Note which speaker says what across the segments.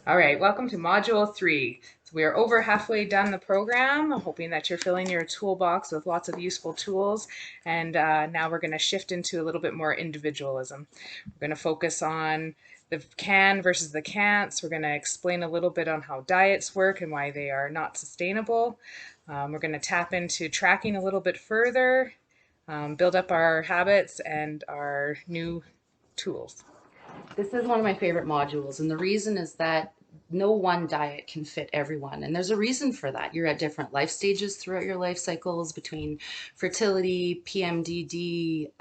Speaker 1: All right, welcome to Module 3. So we are over halfway done the program. I'm hoping that you're filling your toolbox with lots of useful tools. And now we're going to shift into a little bit more individualism. We're going to focus on the can versus the can'ts. We're going to explain a little bit on how diets work and why they are not sustainable. We're going to tap into tracking a little bit further, build up our habits and our new tools.
Speaker 2: This is one of my favorite modules, and the reason is that no one diet can fit everyone. And there's a reason for that. You're at different life stages throughout your life cycles between fertility, PMDD,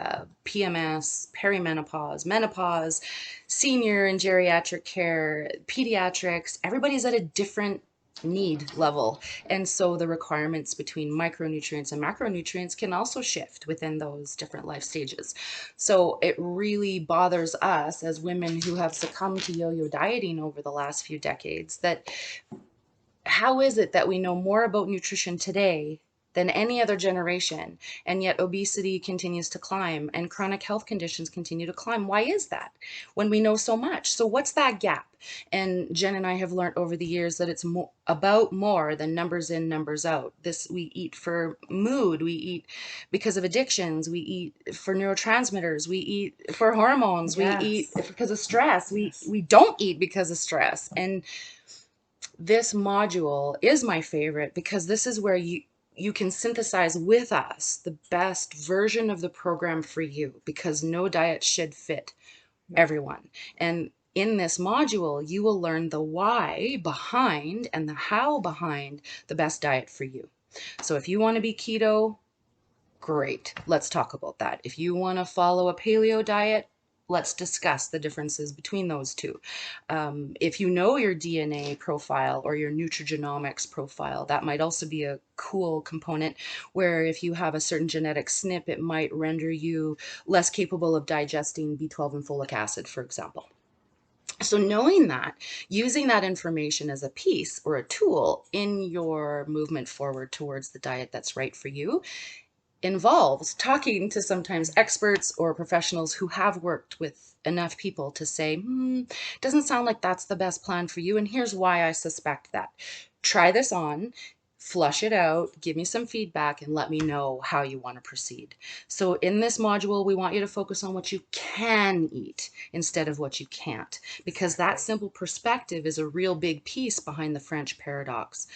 Speaker 2: PMS, perimenopause, menopause, senior and geriatric care, pediatrics. Everybody's at a different need level. And so the requirements between micronutrients and macronutrients can also shift within those different life stages. So it really bothers us as women who have succumbed to yo-yo dieting over the last few decades that how is it that we know more about nutrition today than any other generation, and yet obesity continues to climb and chronic health conditions continue to climb? Why is that when we know so much? So what's that gap? And Jen and I have learned over the years that it's about more than numbers in, numbers out. This, we eat for mood, we eat because of addictions, we eat for neurotransmitters, we eat for hormones, we eat
Speaker 1: Yes.
Speaker 2: because of stress,
Speaker 1: Yes.
Speaker 2: we don't eat because of stress. And this module is my favorite because this is where you can synthesize with us the best version of the program for you, because no diet should fit everyone. And in this module, you will learn the why behind and the how behind the best diet for you. So if you want to be keto, great. Let's talk about that. If you want to follow a paleo diet, let's discuss the differences between those two. If you know your DNA profile or your nutrigenomics profile, that might also be a cool component where if you have a certain genetic SNP, it might render you less capable of digesting B12 and folic acid, for example. So knowing that, using that information as a piece or a tool in your movement forward towards the diet that's right for you involves talking to sometimes experts or professionals who have worked with enough people to say, doesn't sound like that's the best plan for you. And here's why I suspect that. Try this on, flush it out, give me some feedback, and let me know how you want to proceed. So in this module, we want you to focus on what you can eat instead of what you can't, because that simple perspective is a real big piece behind the French paradox.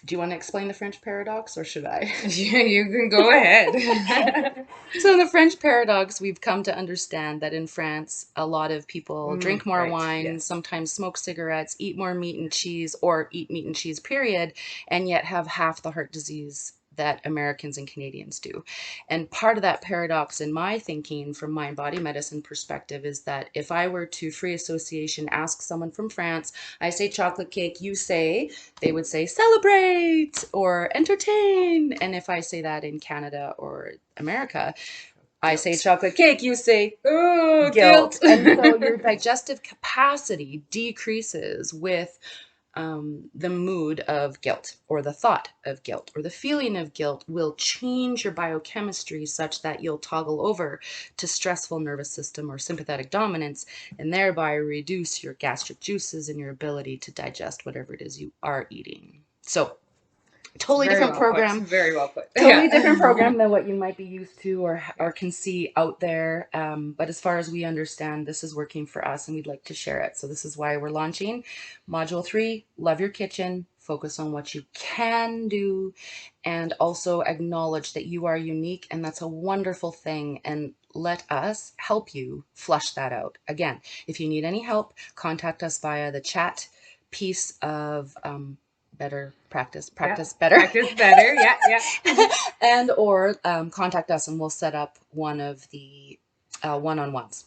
Speaker 2: Do you want to explain the French paradox, or should I?
Speaker 1: Yeah, you can go ahead.
Speaker 2: So in the French paradox, we've come to understand that in France, a lot of people drink more
Speaker 1: Right.
Speaker 2: wine,
Speaker 1: Yes.
Speaker 2: sometimes smoke cigarettes, eat more meat and cheese, or eat meat and cheese, period, and yet have half the heart disease that Americans and Canadians do. And part of that paradox in my thinking from mind body medicine perspective is that if I were to free association ask someone from France, I say chocolate cake, you say, they would say celebrate or entertain. And if I say that in Canada or America, I say chocolate cake, you say
Speaker 1: Oh,
Speaker 2: guilt.
Speaker 1: guilt.
Speaker 2: And so your digestive capacity decreases with the mood of guilt, or the thought of guilt, or the feeling of guilt will change your biochemistry such that you'll toggle over to stressful nervous system or sympathetic dominance, and thereby reduce your gastric juices and your ability to digest whatever it is you are eating. So totally
Speaker 1: Very
Speaker 2: different
Speaker 1: well put.
Speaker 2: program,
Speaker 1: Very well put.
Speaker 2: totally different
Speaker 1: Yeah.
Speaker 2: program than what you might be used to or
Speaker 1: Yeah.
Speaker 2: can see out there. But as far as we understand, this is working for us and we'd like to share it. So this is why we're launching Module 3, Love Your Kitchen, focus on what you can do, and also acknowledge that you are unique, and that's a wonderful thing. And let us help you flush that out. Again, if you need any help, contact us via the chat piece of better practice,
Speaker 1: Yeah.
Speaker 2: practice better.
Speaker 1: Practice better. Yeah. Yeah.
Speaker 2: And or contact us and we'll set up one of the one-on-ones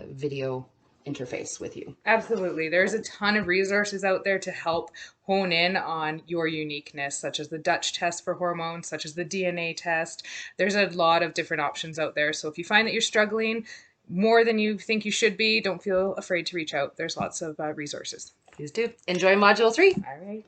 Speaker 2: video interface with you.
Speaker 1: Absolutely. There's a ton of resources out there to help hone in on your uniqueness, such as the Dutch test for hormones, such as the DNA test. There's a lot of different options out there. So if you find that you're struggling more than you think you should be, don't feel afraid to reach out. There's lots of resources.
Speaker 2: Please do. Enjoy Module 3.
Speaker 1: All right.